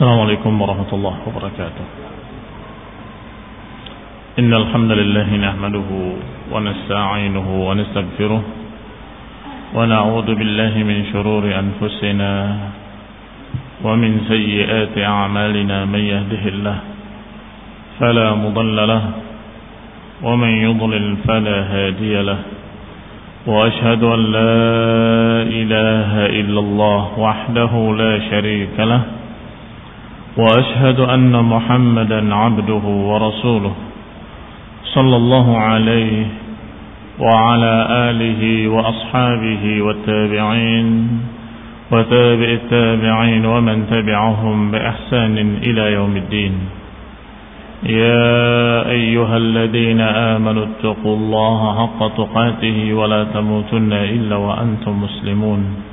Assalamualaikum warahmatullahi wabarakatuh. Innal hamdalillah nahmaduhu wa nasta'inuhu wa nastaghfiruh wa na'udzu billahi min shururi anfusina wa min sayyiati a'malina man yahdihillah fala mudilla lahu wa man yudlil fala hadiya lahu wa ashhadu an la ilaha illallah wahdahu la sharika lahu وأشهد أن محمدا عبده ورسوله صلى الله عليه وعلى آله وأصحابه والتابعين وتابع التابعين ومن تبعهم بإحسان إلى يوم الدين يا أيها الذين آمنوا اتقوا الله حق تقاته ولا تموتن إلا وأنتم مسلمون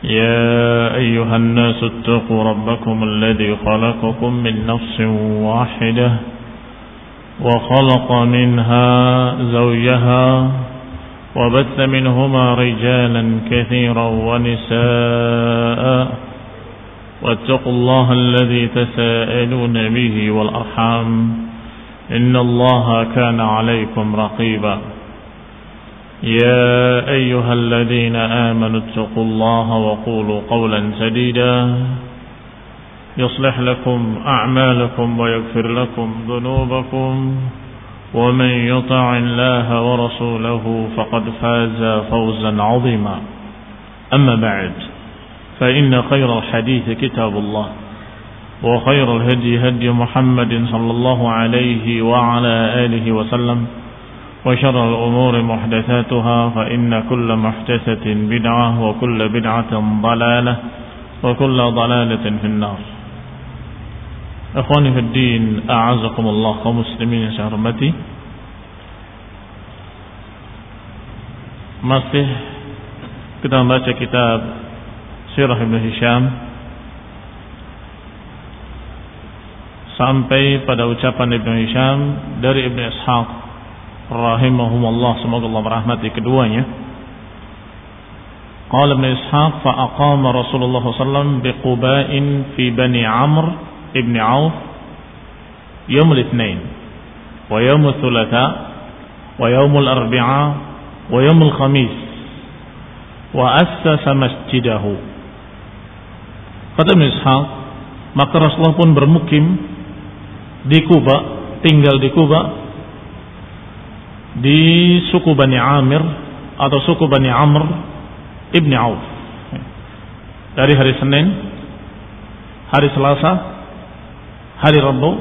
يا أيها الناس اتقوا ربكم الذي خلقكم من نفس واحدة وخلق منها زوجها وبث منهما رجالا كثيرا ونساء واتقوا الله الذي تساءلون به والأرحام إن الله كان عليكم رقيبا يا أيها الذين آمنوا اتقوا الله وقولوا قولا سديدا يصلح لكم أعمالكم ويغفر لكم ذنوبكم ومن يطع الله ورسوله فقد فاز فوزا عظيما أما بعد فإن خير الحديث كتاب الله وخير الهدي هدي محمد صلى الله عليه وعلى آله وسلم وشر الأمور محدثاتها فإن كل محدثة بدعة وكل بدعة ضلالة وكل ضلالة في النار. Ikhwani fi din, a'azakumullah kaum muslimin yang saya hormati. Masih kita membaca kitab Sirah Ibn Hisham sampai pada ucapan Ibn Hisham dari Ibn Ishaq rahimahumullah, semoga Allah merahmati keduanya. Qala Ibn Ishaq fa aqama Rasulullah sallallahu alaihi wasallam bi Quba'in fi Bani Amr ibn Auf yawm al-Itsnain wa yawm al-Thulatha wa yawm al-Arbi'a wa yawm al-Khamis wa assasa masjidahu. Kata Ibn Ishaq, maka Rasulullah pun bermukim di Kuba, tinggal di Kuba di suku Bani Amir atau suku Bani Amr ibn Auf dari hari Senin, hari Selasa, hari Rabu,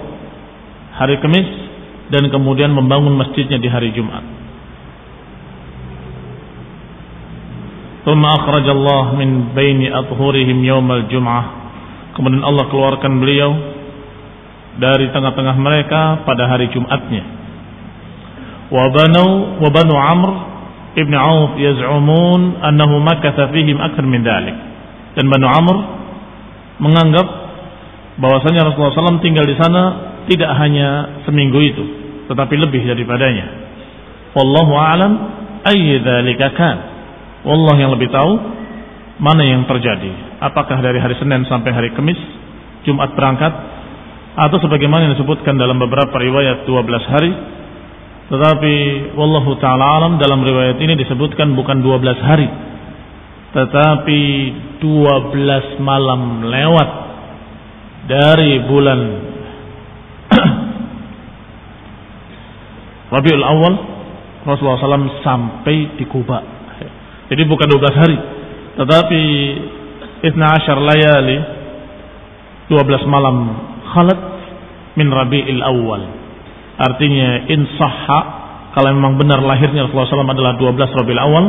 hari Kamis, dan kemudian membangun masjidnya di hari Jumat. Thumma akhrajallah min baini adhurihim yawmal jum'ah, kemudian Allah keluarkan beliau dari tengah-tengah mereka pada hari Jumatnya. Wa banu Amr ibn Auf yaz'umun annahu makatha fihim akthar min dhalik. Dan Banu Amr menganggap bahwasanya Rasulullah SAW tinggal di sana tidak hanya seminggu itu, tetapi lebih daripadanya. Wallahu a'lam ayy dzalika kan. Wallah yang lebih tahu mana yang terjadi. Apakah dari hari Senin sampai hari Kamis, Jumat berangkat, atau sebagaimana yang disebutkan dalam beberapa riwayat 12 hari. Tetapi wallahu ta'ala alam, dalam riwayat ini disebutkan bukan 12 hari, tetapi 12 malam lewat dari bulan Rabiul Awal Rasulullah SAW sampai di Kuba. Jadi bukan 12 hari, tetapi 12 layali, 12 malam khalat min Rabiul Awal. Artinya insahha, kalau memang benar lahirnya Rasulullah SAW adalah 12 Rabiul Awal,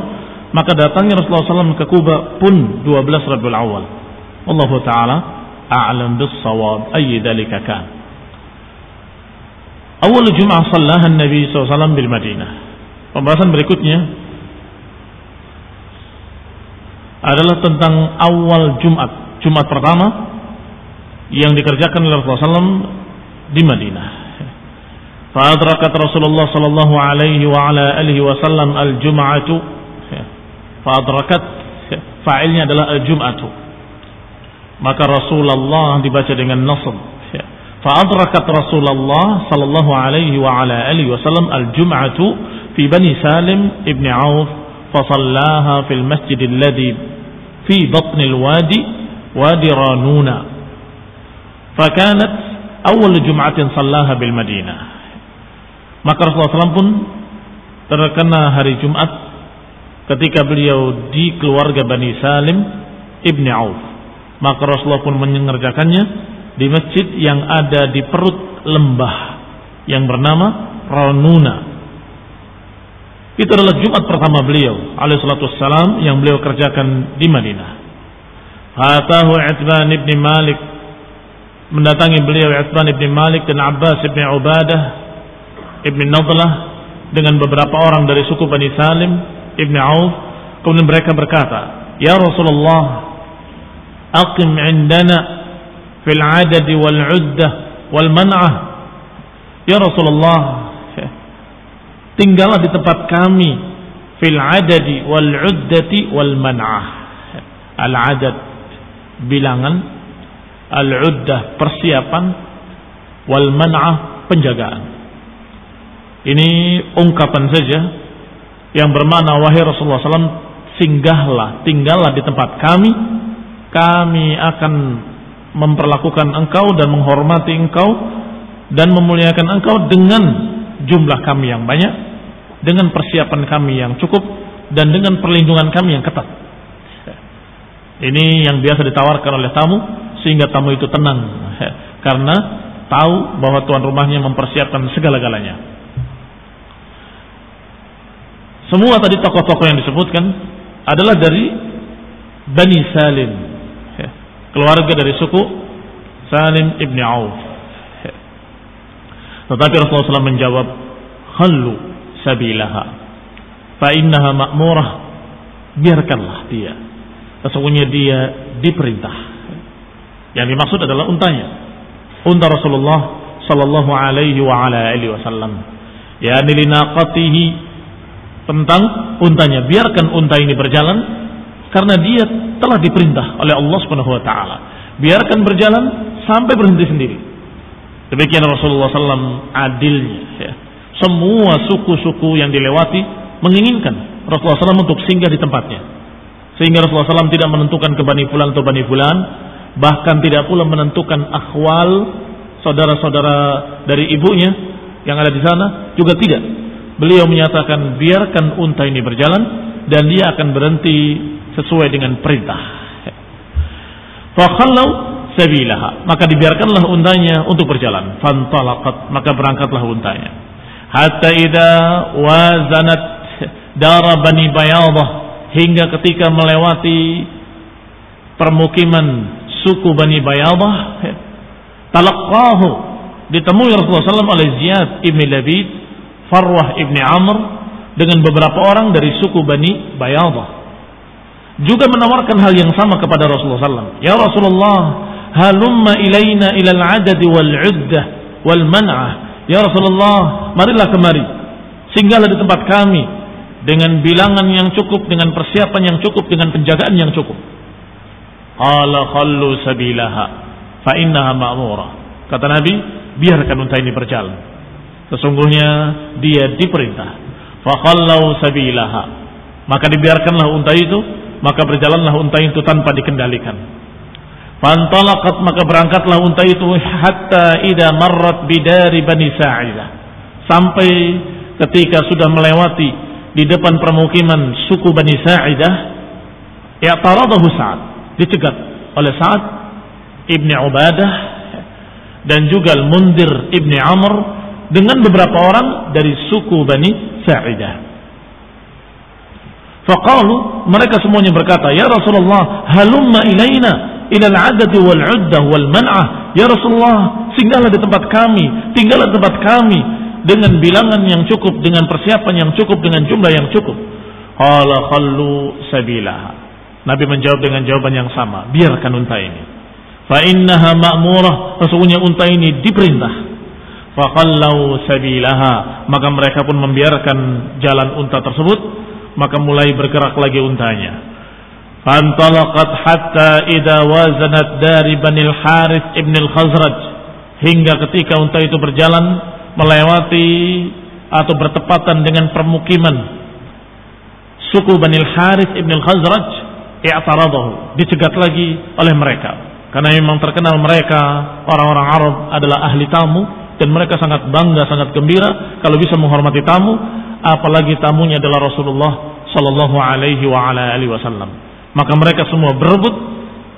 maka datangnya Rasulullah SAW ke Kuba pun 12 Rabiul Awal. Wallahu ta'ala a'lam bis-shawab ayy dzalika kan. Awal Jum'ah sallaha Nabi SAW bil Madinah. Pembahasan berikutnya adalah tentang awal Jumat, Jumat pertama yang dikerjakan oleh Rasulullah SAW di Madinah. Fa'adrakat Rasulullah sallallahu alaihi wa ala alihi wasallam al-jum'atu. Fa'adrakat, fa'ilnya adalah al-jum'atu. Maka Rasulullah dibaca dengan nasab. Fa'adrakat Rasulullah sallallahu alaihi wa ala alihi wasallam al-jum'atu fi Bani Salim ibn Auf, fasallaha fil masjid alladhi fi batn al-wadi, wadi Ranuna. Fakanat awal jum'atin sallaha bil Madinah. Maka Rasulullah SAW pun terkena hari Jumat ketika beliau di keluarga Bani Salim ibn Auf. Maka Rasulullah pun mengerjakannya di masjid yang ada di perut lembah yang bernama Ranuna. Itu adalah Jumat pertama beliau alaihi salatu wassalam yang beliau kerjakan di Madinah. Hatahu Utsman ibn Malik, mendatangi beliau Utsman ibn Malik dan Abbas ibn Ubadah ibn Nadlah dengan beberapa orang dari suku Bani Salim ibn Auf. Kemudian mereka berkata, "Ya Rasulullah, aqim indana fil adad wal uddah wal man'ah." Ya Rasulullah, tinggallah di tempat kami fil adadi wal uddati wal man'ah. Al adad bilangan, al uddah persiapan, wal man'ah penjagaan. Ini ungkapan saja yang bermakna, wahai Rasulullah SAW, singgahlah, tinggallah di tempat kami. Kami akan memperlakukan engkau dan menghormati engkau dan memuliakan engkau dengan jumlah kami yang banyak, dengan persiapan kami yang cukup, dan dengan perlindungan kami yang ketat. Ini yang biasa ditawarkan oleh tamu, sehingga tamu itu tenang karena tahu bahwa tuan rumahnya mempersiapkan segala-galanya. Semua tadi tokoh-tokoh yang disebutkan adalah dari Bani Salim, keluarga dari suku Salim ibn Auf. Tetapi Rasulullah SAW menjawab, "Khallu sabilaha fa innaha ma'murah." Biarkanlah dia, sesungguhnya dia diperintah. Yang dimaksud adalah untanya, unta Rasulullah sallallahu alaihi wa ala alihi wasallam. Ya linaqatihi, tentang untanya, biarkan unta ini berjalan karena dia telah diperintah oleh Allah Subhanahu wa taala. Biarkan berjalan sampai berhenti sendiri. Demikian Rasulullah SAW adilnya, ya. Semua suku-suku yang dilewati menginginkan Rasulullah SAW untuk singgah di tempatnya. Sehingga Rasulullah SAW tidak menentukan ke Bani Fulan atau Bani Fulan, bahkan tidak pula menentukan akhwal, saudara-saudara dari ibunya yang ada di sana, juga tidak. Beliau menyatakan, biarkan unta ini berjalan dan dia akan berhenti sesuai dengan perintah. Fakhallau sabilaha, maka dibiarkanlah untanya untuk berjalan. Fantalaqat, maka berangkatlah untanya. Hatta idza wazanat dara Bani Bayadah, hingga ketika melewati permukiman suku Bani Bayadah, talaqahu, ditemui Rasulullah SAW oleh Ziyad ibn Labid, Farwah ibni Amr, dengan beberapa orang dari suku Bani Bayadah, juga menawarkan hal yang sama kepada Rasulullah SAW. Ya Rasulullah, halumma ilaina ilal adadi wal uddah wal man'ah. Ya Rasulullah, marilah kemari, singgahlah di tempat kami dengan bilangan yang cukup, dengan persiapan yang cukup, dengan penjagaan yang cukup. Qala khallu sabilaha fa innaha ma'murah. Kata Nabi, biarkan unta ini berjalan, sesungguhnya dia diperintah. Fakhallau sabilaha, maka dibiarkanlah unta itu, maka berjalanlah unta itu tanpa dikendalikan. Fantalaqat, maka berangkatlah unta itu hatta idza marrat bidari Bani Sa'idah, sampai ketika sudah melewati di depan permukiman suku Bani Sa'idah, i'taradahu Sa'ad, dicegat oleh Sa'ad ibni Ubadah dan juga Al-Mundhir ibni Amr dengan beberapa orang dari suku Bani Sa'idah. Faqalu, mereka semuanya berkata, ya Rasulullah, halumma ilaina ila al-adad wal uddah wal man'ah. Ya Rasulullah, singgahlah di tempat kami, tinggallah di tempat kami dengan bilangan yang cukup, dengan persiapan yang cukup, dengan jumlah yang cukup. Qala khallu sabilaha. Nabi menjawab dengan jawaban yang sama, biarkan unta ini. fa innaha ma'murah, sesungguhnya unta ini diperintah. Faqallau sabilaha, maka mereka pun membiarkan jalan unta tersebut, maka mulai bergerak lagi untanya. Fantalaqat hatta idza wazanat dari Bani al-Harith ibn al-Khazraj, hingga ketika unta itu berjalan melewati atau bertepatan dengan permukiman suku Bani al-Harith ibn al-Khazraj, i'taradahu, dicegat lagi oleh mereka, karena memang terkenal mereka orang-orang Arab adalah ahli tamu, dan mereka sangat bangga, sangat gembira kalau bisa menghormati tamu, apalagi tamunya adalah Rasulullah sallallahu alaihi wa ala alihi wasallam. Maka mereka semua berebut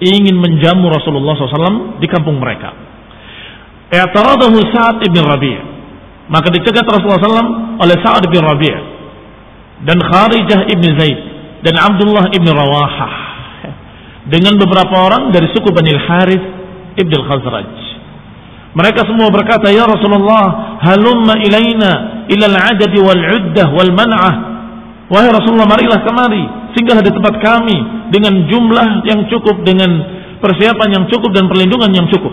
ingin menjamu Rasulullah SAW di kampung mereka. I'taradahu Sa'ad ibn Rabi', maka dicegat Rasulullah SAW oleh Sa'ad ibn Rabi' dan Kharijah ibn Zaid dan Abdullah ibn Rawahah dengan beberapa orang dari suku Bani al-Harith ibn al-Khazraj. Mereka semua berkata, ya Rasulullah, halumma ilaina ilal adadi wal uddah wal man'ah. Wahai Rasulullah, marilah kemari, singgahlah di tempat kami dengan jumlah yang cukup, dengan persiapan yang cukup dan perlindungan yang cukup.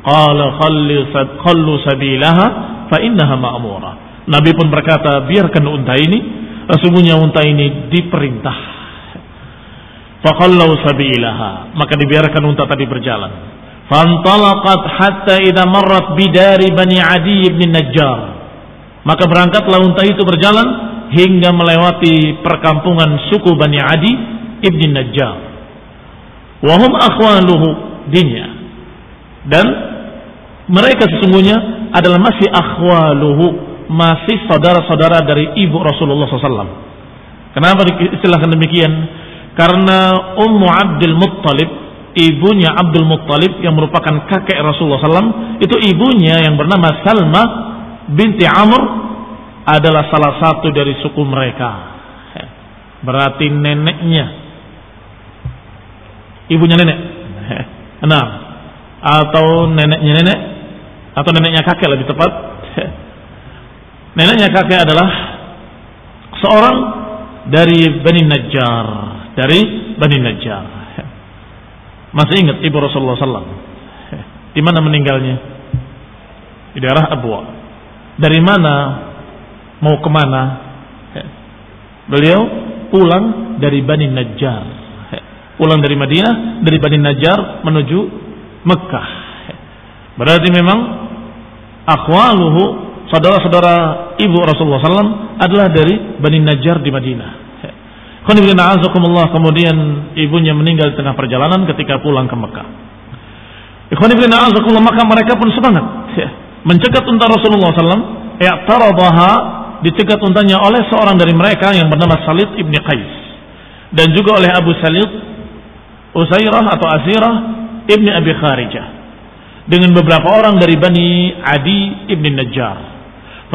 Qala khallu sabilaha fa innaha ma'murah. Nabi pun berkata, biarkan unta ini, sesungguhnya unta ini diperintah. Fa khallu sabilaha, maka dibiarkan unta tadi berjalan. Fantalaqat hatta idza marrat bidari Bani Adi ibn Najjar, maka berangkatlah unta itu berjalan hingga melewati perkampungan suku Bani Adi ibn Najjar. Wa hum akhwaluhu dinya, dan mereka sesungguhnya adalah masih akhwaluhu, masih saudara-saudara dari ibu Rasulullah SAW. Kenapa diistilahkan demikian? Karena Ummu Abdul Muttalib, ibunya Abdul Muttalib yang merupakan kakek Rasulullah SAW, itu ibunya yang bernama Salma binti Amr adalah salah satu dari suku mereka. Berarti neneknya, ibunya nenek, nah, atau neneknya nenek, atau neneknya kakek lebih tepat. Neneknya kakek adalah seorang dari Bani Najjar, dari Bani Najjar. Masih ingat ibu Rasulullah SAW di mana meninggalnya? Di daerah Abwa. Dari mana mau kemana? Beliau pulang dari Bani Najjar, pulang dari Madinah, dari Bani Najjar menuju Mekah. Berarti memang akhwaluhu, saudara-saudara ibu Rasulullah SAW adalah dari Bani Najjar di Madinah. Kemudian ibunya meninggal di tengah perjalanan ketika pulang ke Mekah. Maka mereka pun semangat mencegat unta Rasulullah SAW. I'taradaha, dicegat untanya oleh seorang dari mereka yang bernama Salid ibn Qais, dan juga oleh Abu Salid Usairah atau Asirah ibn Abi Kharijah, dengan beberapa orang dari Bani Adi ibn Najjar.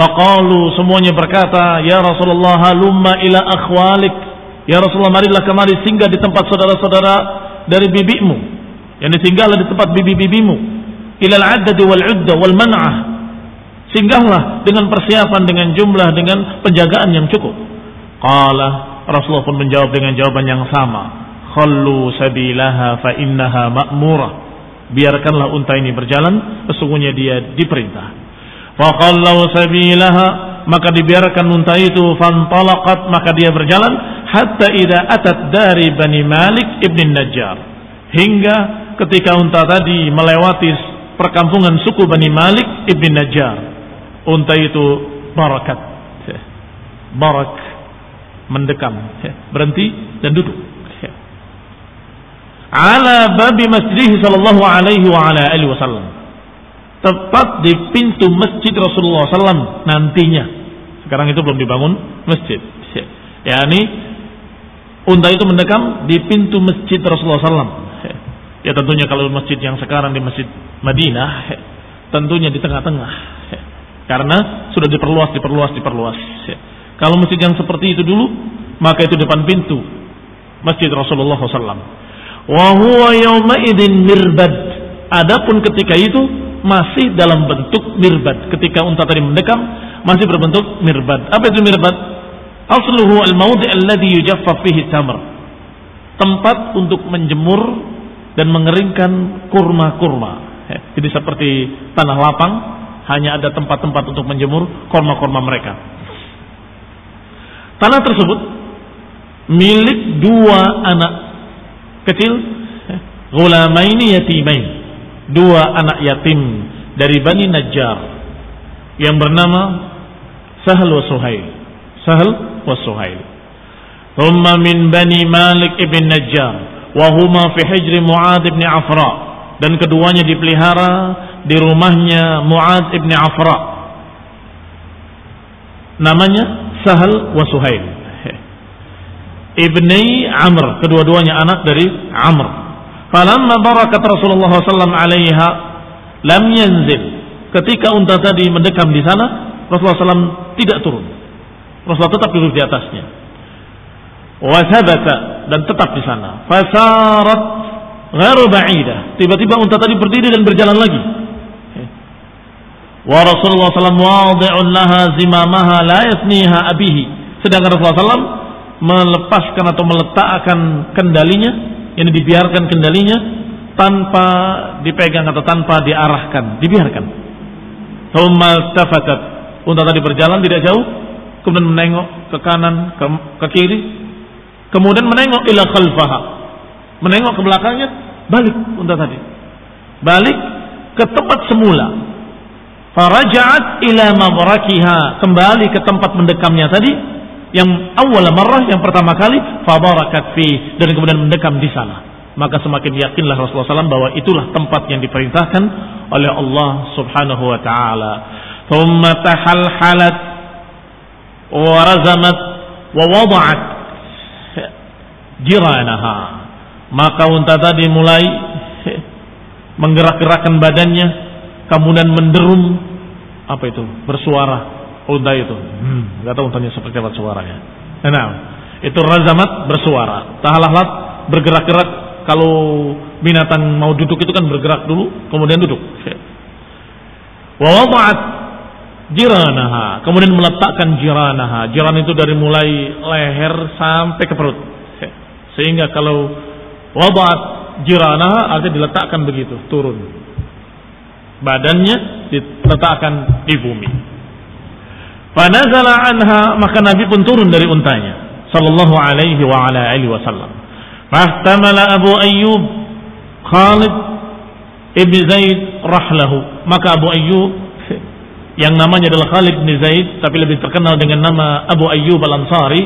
Faqalu, semuanya berkata, ya Rasulullah, halumma ila akhwalik, ya Rasulullah, marilah kemari singgah di tempat saudara-saudara dari bibimu, yang singgahlah di tempat bibi-bibimu, ilal adadi wal udda wal man'ah, singgahlah dengan persiapan, dengan jumlah, dengan penjagaan yang cukup. Qala, Rasulullah pun menjawab dengan jawaban yang sama, khallu sabilaha fa innaha ma'murah, biarkanlah unta ini berjalan, sesungguhnya dia diperintah. Fa khallu sabilaha, maka dibiarkan unta itu. Fantalaqat, maka dia berjalan hatta idza atat dari Bani Malik ibn Najjar, hingga ketika unta tadi melewati perkampungan suku Bani Malik ibn Najjar, unta itu barakat, barak, mendekam, berhenti dan duduk ala babi masjid sallallahu alaihi wa ala alihi wasallam, tepat di pintu masjid Rasulullah SAW nantinya. Sekarang itu belum dibangun masjid, yakni unta itu mendekam di pintu masjid Rasulullah SAW. Ya tentunya kalau masjid yang sekarang di Masjid Madinah, tentunya di tengah-tengah, karena sudah diperluas. Kalau masjid yang seperti itu dulu, maka itu depan pintu masjid Rasulullah SAW. Wa huwa yawma idin mirbad. Adapun ketika itu masih dalam bentuk mirbad. Ketika unta tadi mendekam masih berbentuk mirbad. Apa itu mirbad? Asluhu al-mawdi' alladhi yujaffaf fihi tamr. Tempat untuk menjemur dan mengeringkan kurma-kurma. Jadi seperti tanah lapang, hanya ada tempat-tempat untuk menjemur kurma-kurma mereka. Tanah tersebut milik dua anak kecil, ghulamaini yatimain, dua anak yatim dari Bani Najjar yang bernama Sahal wa Suhail. Sahal wa Suhail. Thumma min Bani Malik ibn Najjar wa huma fi hijri Mu'ad ibn Afra, dan keduanya dipelihara di rumahnya Mu'ad ibn Afra. Namanya Sahal wa Suhail. Ibni Amr, kedua-duanya anak dari Amr. Falamma barakat Rasulullah sallallahu alaiha lam yanzil. Ketika unta tadi mendekam di sana, Rasulullah SAW tidak turun. Rasulullah tetap duduk di atasnya. Wa thabata, dan tetap di sana. Fasarat ghairu ba'idah. Tiba-tiba unta tadi berdiri dan berjalan lagi. Wa Rasulullah SAW wadi'un laha zimamaha la yasniha abihi. Sedangkan Rasulullah SAW melepaskan atau meletakkan kendalinya, yang dibiarkan kendalinya tanpa dipegang atau tanpa diarahkan, dibiarkan. Thumma tafatat, unta tadi berjalan tidak jauh, kemudian menengok ke kanan, ke kiri, kemudian menengok ila khalfaha, menengok ke belakangnya, balik unta tadi, balik ke tempat semula. Faraja'at ila mabrakiha, kembali ke tempat mendekamnya tadi, yang awal marrah, yang pertama kali, fabarakat fi, dan kemudian mendekam di sana. Maka semakin yakinlah Rasulullah SAW bahwa itulah tempat yang diperintahkan oleh Allah Subhanahu wa taala. Thumma tahalhalat wa razamat wa wada'at jiranaha. Maka unta tadi mulai menggerak-gerakkan badannya, kemudian menderum, apa itu? Bersuara. Unta itu, nggak tahu untanya seperti apa suaranya. Nah, itu razamat, bersuara. Tahalhalat, bergerak-gerak. Kalau binatang mau duduk itu kan bergerak dulu, kemudian duduk. Wa wada'at jiranaha, kemudian meletakkan jiranaha. Jiran itu dari mulai leher sampai ke perut. Sehingga kalau wada'at jiranaha artinya diletakkan begitu, turun. Badannya diletakkan di bumi. Fanazala anha, maka Nabi pun turun dari untanya sallallahu alaihi wa ala alihi wasallam. Fahtamala Abu Ayyub Khalid ibn Zaid rahlahu, maka Abu Ayyub yang namanya adalah Khalid bin Zaid tapi lebih terkenal dengan nama Abu Ayyub Al-Ansari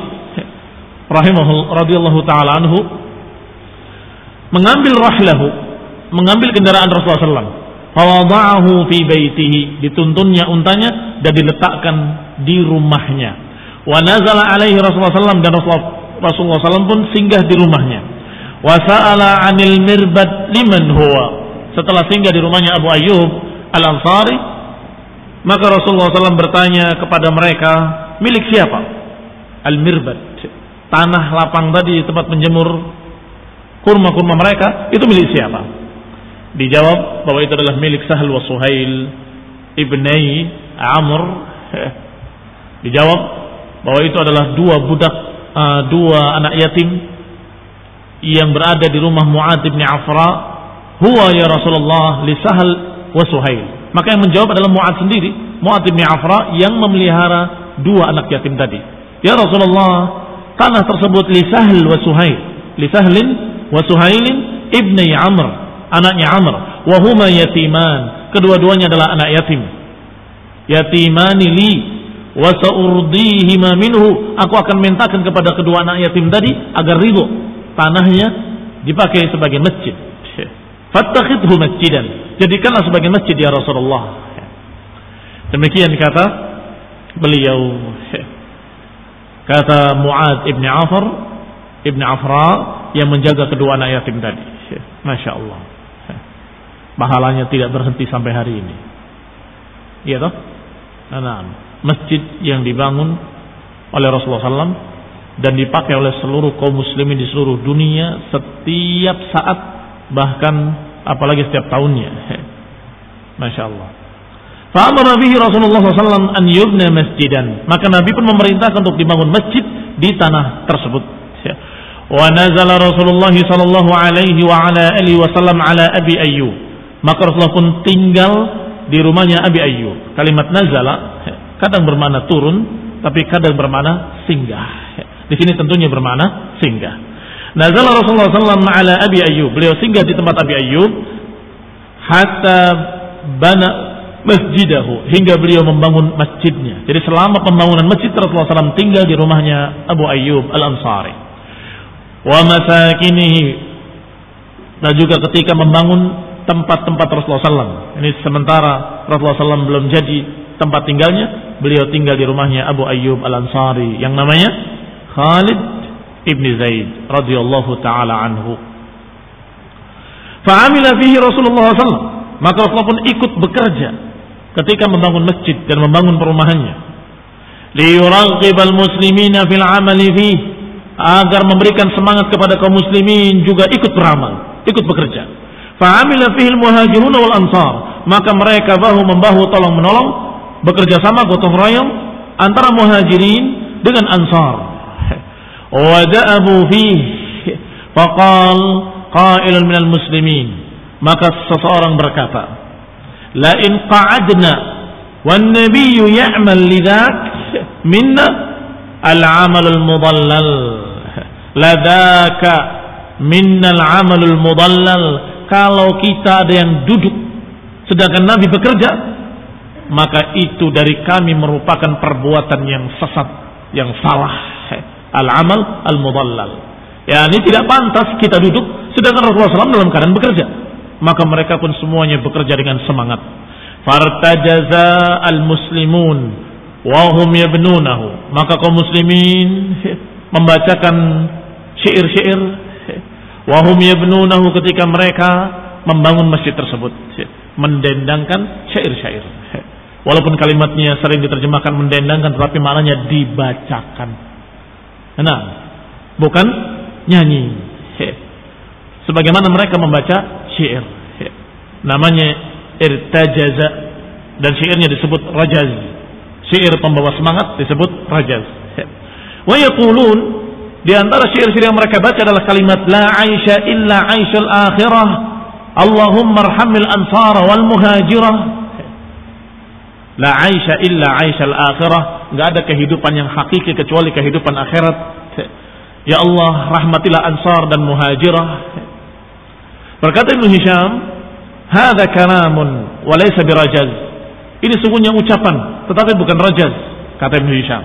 radhiyallahu taala anhu, mengambil rahlahu, mengambil kendaraan Rasulullah SAW, fawada'ahu fi baitihi, dituntunnya untanya dan diletakkan di rumahnya. Wa nazala alaihi Rasulullah SAW, dan Rasulullah SAW pun singgah di rumahnya. Wa sa'ala 'anil mirbad liman huwa, setelah singgah di rumahnya Abu Ayyub Al-Ansari, maka Rasulullah SAW bertanya kepada mereka, milik siapa? Al-mirbad, tanah lapang tadi tempat menjemur kurma-kurma mereka, itu milik siapa? Dijawab bahwa itu adalah milik Sahal wa Suhail ibni Amr. Dijawab bahwa itu adalah dua anak yatim yang berada di rumah Mu'ad bin Afra. Huwa ya Rasulullah li Sahal wa Suhail. Maka yang menjawab adalah Mu'ad sendiri, Mu'ad bin Afra yang memelihara dua anak yatim tadi. Ya Rasulullah, tanah tersebut li Sahal wa Suhail, li Sahlin wa Suhailin ibni Amr, anaknya Amr. Wa huma yatiman, kedua-duanya adalah anak yatim. Yatimani li wa sa'urdihima minhu, aku akan mintakan kepada kedua anak yatim tadi agar ridho tanahnya dipakai sebagai masjid. Fattakhidhu masjidan, jadikanlah sebagai masjid ya Rasulullah. Demikian kata beliau. Kata Mu'ad ibn Afra yang menjaga kedua anak yatim tadi. Masya Allah, pahalanya tidak berhenti sampai hari ini. Iya toh? Nah, masjid yang dibangun oleh Rasulullah SAW dan dipakai oleh seluruh kaum muslimin di seluruh dunia setiap saat, bahkan apalagi setiap tahunnya. Masya Allah. Fa'amara bihi Rasulullah SAW an yubna masjidan, maka Nabi pun memerintahkan untuk dibangun masjid di tanah tersebut. Wa nazala Rasulullah sallallahu alaihi wa ala alihi wasallam ala Abi Ayyub. Maka Rasulullah pun tinggal di rumahnya Abi Ayyub. Kalimat nazala kadang bermakna turun, tapi kadang bermakna singgah. Di sini tentunya bermakna singgah. Nazala Rasulullah sallallahu alaihi wasallam ala Abi Ayyub. Beliau singgah di tempat Abi Ayyub hatta bana masjidahu, hingga beliau membangun masjidnya. Jadi selama pembangunan masjid Rasulullah SAW tinggal di rumahnya Abu Ayyub Al-Ansari. Wa masakinihi, dan juga ketika membangun tempat-tempat Rasulullah SAW. Ini sementara Rasulullah SAW belum jadi tempat tinggalnya, beliau tinggal di rumahnya Abu Ayyub Al-Ansari yang namanya Khalid ibn Zaid radhiyallahu taala anhu. Fa'amila fihi Rasulullah SAW, maka Rasulullah pun ikut bekerja ketika membangun masjid dan membangun perumahannya. Liyuraghibal muslimina fil amali fihi, agar memberikan semangat kepada kaum muslimin juga ikut beramal, ikut bekerja. Fa'amila fihi al-muhajirun wal ansar, maka mereka bahu membahu, tolong menolong, bekerja sama gotong royong antara muhajirin dengan ansar. Wa da'abu fihi faqal qailun minal muslimin, maka seseorang berkata, la in qa'adna wan nabiyyu ya'mal lidzak minna al-amalul mudallal ladaka minnal amalul mudallal. Kalau kita ada yang duduk sedangkan Nabi bekerja, maka itu dari kami merupakan perbuatan yang sesat, yang salah. Al-amal al-mudallal, ya, ini tidak pantas kita duduk sedangkan Rasulullah SAW dalam keadaan bekerja. Maka mereka pun semuanya bekerja dengan semangat. Fartajaza al-muslimun wa hum yabnunahu, maka kaum muslimin membacakan syair-syair, wa hum yabnunahu, ketika mereka membangun masjid tersebut, mendendangkan syair-syair. Walaupun kalimatnya sering diterjemahkan mendendangkan, tetapi maknanya dibacakan. Nah, bukan nyanyi. Sebagaimana mereka membaca syair, namanya irtajaza, dan syairnya disebut rajaz. Syair pembawa semangat disebut rajaz. Wa yaqulun, di antara syair-syair yang mereka baca adalah kalimat la aisha illa aishal akhirah, Allahumma arhamil ansara wal muhajirah. La aisha illa aishal akhirah, enggak ada kehidupan yang hakiki kecuali kehidupan akhirat. Ya Allah, rahmatilah ansar dan muhajirah. Berkata Ibnu Hisham, hadza kalamun wa laysa birajaz. Ini sungguhnya ucapan tetapi bukan rajaz, kata Ibnu Hisham.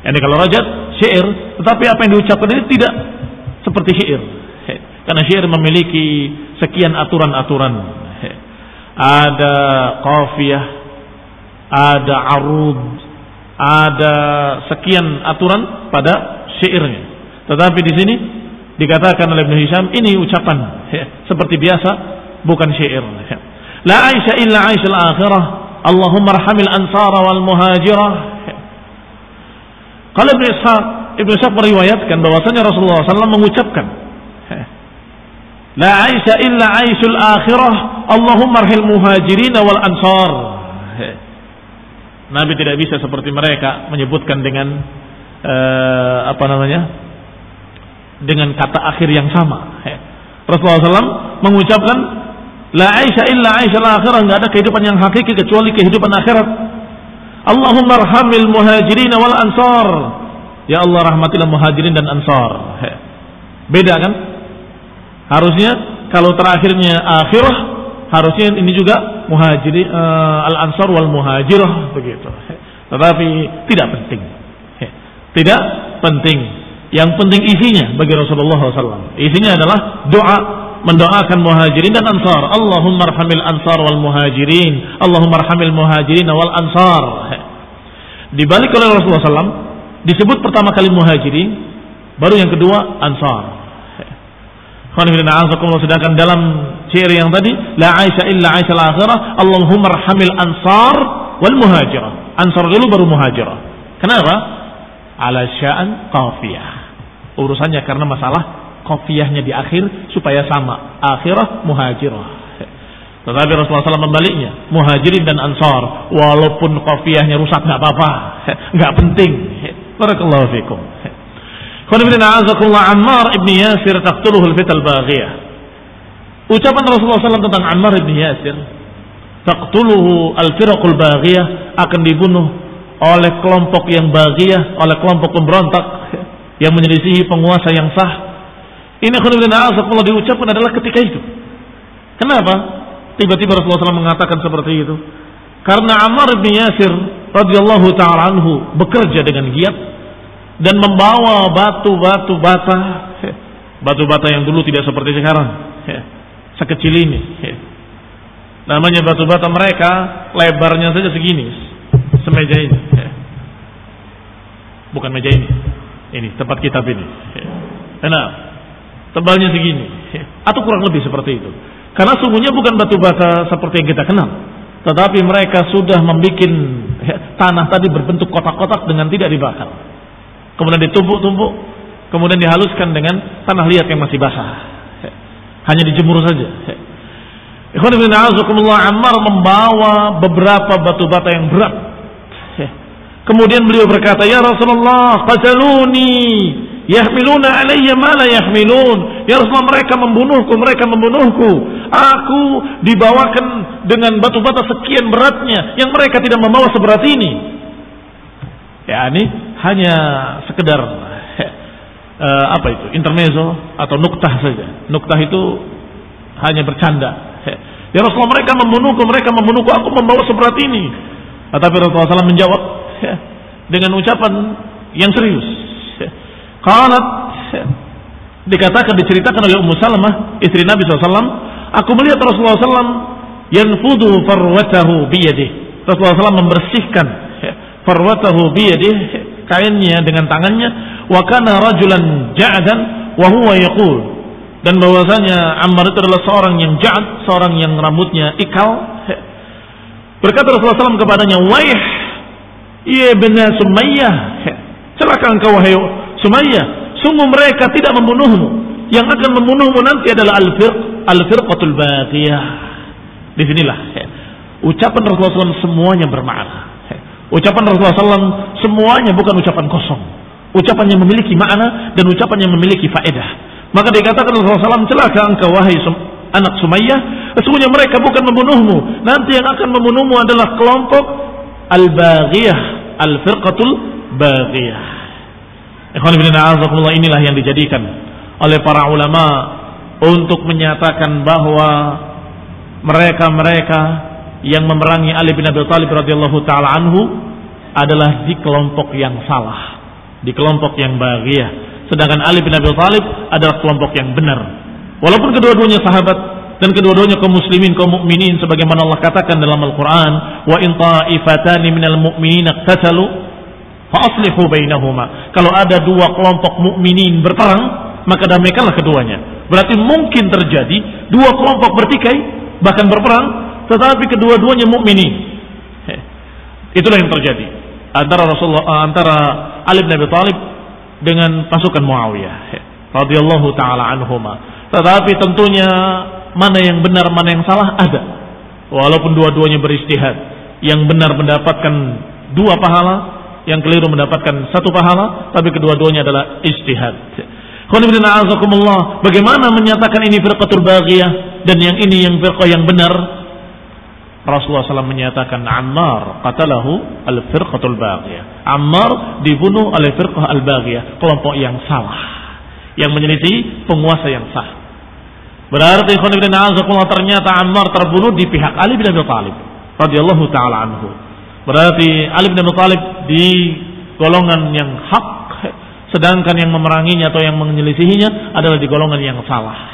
Yani kalau rajaz syair, tetapi apa yang diucapkan ini tidak seperti syair. Karena syair memiliki sekian aturan-aturan. Ada qafiyah, ada arud, ada sekian aturan pada syairnya. Tetapi di sini dikatakan oleh Ibnu Hisham, ini ucapan seperti biasa, bukan syair. La aisha illa aishal akhirah, Allahumma arhamil ansara wal muhajirah. Kalau Ibnu Ishaq meriwayatkan bahwasanya Rasulullah SAW mengucapkan, la aisha illa aishul akhirah, Allahumma arhil muhajirin wal ansar. Nabi tidak bisa seperti mereka menyebutkan dengan dengan kata akhir yang sama. Rasulullah SAW mengucapkan la aisha illa aishal akhirah, enggak ada kehidupan yang hakiki kecuali kehidupan akhirat. Allahumma arhamil muhajirin wal ansar, ya Allah rahmatilah muhajirin dan ansar. Beda kan? Harusnya kalau terakhirnya akhirah, harusnya ini juga muhajirin, al ansar wal muhajirah, begitu. Tetapi tidak penting. Tidak penting. Yang penting isinya bagi Rasulullah SAW. Isinya adalah doa, mendoakan muhajirin dan ansar. Allahumma arhamil ansar wal muhajirin, Allahumma arhamil muhajirin wal ansar. Dibalik oleh Rasulullah SAW, disebut pertama kali muhajirin, baru yang kedua ansar. Sedangkan dalam syair yang tadi, la aisha illa aishal akhirah, Allahumma arhamil ansar wal muhajirah. Ansar dulu baru muhajirah. Kenapa? Ala sya'an qafiyah. Urusannya karena masalah qafiyahnya di akhir supaya sama, akhirah muhajirah. Tetapi Rasulullah SAW membaliknya, muhajirin dan ansar, walaupun qafiyahnya rusak nggak apa-apa, nggak penting. Barakallahu fikum. Ammar ibn Yasir taqtuluhu al-fital baghiyah. Ucapan Rasulullah SAW tentang Ammar ibn Yasir, taqtuluhu al-firaqul baghiyah, akan dibunuh oleh kelompok yang baghiyah, oleh kelompok pemberontak yang menyelisihi penguasa yang sah. Ini diucapkan adalah ketika itu. Kenapa tiba-tiba Rasulullah SAW mengatakan seperti itu? Karena Ammar bin Yasir radhiyallahu ta'ala anhu bekerja dengan giat dan membawa batu-batu bata yang dulu tidak seperti sekarang, sekecil ini. Namanya batu bata mereka lebarnya saja segini, semeja ini. Bukan meja ini tempat kitab ini. Nah, tebalnya segini, atau kurang lebih seperti itu. Karena sungguhnya bukan batu bata seperti yang kita kenal, tetapi mereka sudah membuat tanah tadi berbentuk kotak-kotak dengan tidak dibakar. Kemudian ditumpuk-tumpuk, kemudian dihaluskan dengan tanah liat yang masih basah. Hanya dijemur saja. Ammar membawa beberapa batu bata yang berat. Kemudian beliau berkata, "Ya Rasulullah, qataluni, yahmiluna alayya ma la yahmilun." Ya Rasulullah, mereka membunuhku. Aku dibawakan dengan batu bata sekian beratnya yang mereka tidak membawa seberat ini. Ya, ini hanya sekedar intermezzo atau nuktah saja. Nuktah itu hanya bercanda. Ya Rasulullah, mereka membunuhku, aku membawa seberat ini. Tetapi Rasulullah SAW menjawab dengan ucapan yang serius. Qalat, diceritakan oleh Ummu Salamah, istri Nabi SAW, aku melihat Rasulullah SAW yanfudu farwatahu biyadih. Rasulullah SAW membersihkan farwatahu biyadih, kainnya dengan tangannya, wa kana rajulan ja'dan wa huwa yaqul, dan bahwasanya Ammar itu adalah seorang yang ja'ad, seorang yang rambutnya ikal. Berkata Rasulullah SAW kepadanya, "Waih, ya ibna Sumayyah, celaka engkau wahai Sumayyah, sungguh mereka tidak membunuhmu, yang akan membunuhmu nanti adalah al-firqatul baghiyah." Disinilah ucapan Rasulullah SAW semuanya bermakna. Ucapan Rasulullah SAW semuanya bukan ucapan kosong, ucapan yang memiliki makna dan ucapan yang memiliki faedah. Maka dikatakan Rasulullah SAW, celaka engkau wahai anak Sumayyah, sesungguhnya mereka bukan membunuhmu, nanti yang akan membunuhmu adalah kelompok al-baghiyah, al-firqatul baghiyah. Ikhwan fillah, a'azakumullah, inilah yang dijadikan oleh para ulama untuk menyatakan bahwa mereka yang memerangi Ali bin Abi Thalib radhiyallahu taala anhu adalah di kelompok yang salah, di kelompok yang baghiyah, sedangkan Ali bin Abi Thalib adalah kelompok yang benar. Walaupun kedua-duanya sahabat dan kedua-duanya kaum muslimin, kaum mukminin, sebagaimana Allah katakan dalam Al-Qur'an, wa in ta'ifatani minal mu'minina iqtatalu fa aslihu bainahuma. Kalau ada dua kelompok mukminin berperang, maka damaikanlah keduanya. Berarti mungkin terjadi dua kelompok bertikai bahkan berperang, tetapi kedua-duanya mukminin. Itulah yang terjadi antara Ali bin Abi Thalib dengan pasukan Muawiyah radhiyallahu taala anhuma. Tetapi tentunya mana yang benar, mana yang salah ada. Walaupun dua-duanya beristihad, yang benar mendapatkan 2 pahala, yang keliru mendapatkan 1 pahala, tapi kedua-duanya adalah istihad. Bagaimana menyatakan ini firqatul baghiyah dan yang ini yang firqah yang benar? Rasulullah SAW menyatakan Ammar qatalahu al-firqatul baghiyah. Ammar dibunuh oleh firqah al-baghiyah, kelompok yang salah, yang menyelisih penguasa yang sah. Berarti ternyata Ammar terbunuh di pihak Ali bin Abi Thalib radhiyallahu taala anhu. Berarti Ali bin Abi Thalib di golongan yang hak, sedangkan yang memeranginya atau yang menyelisihinya adalah di golongan yang salah.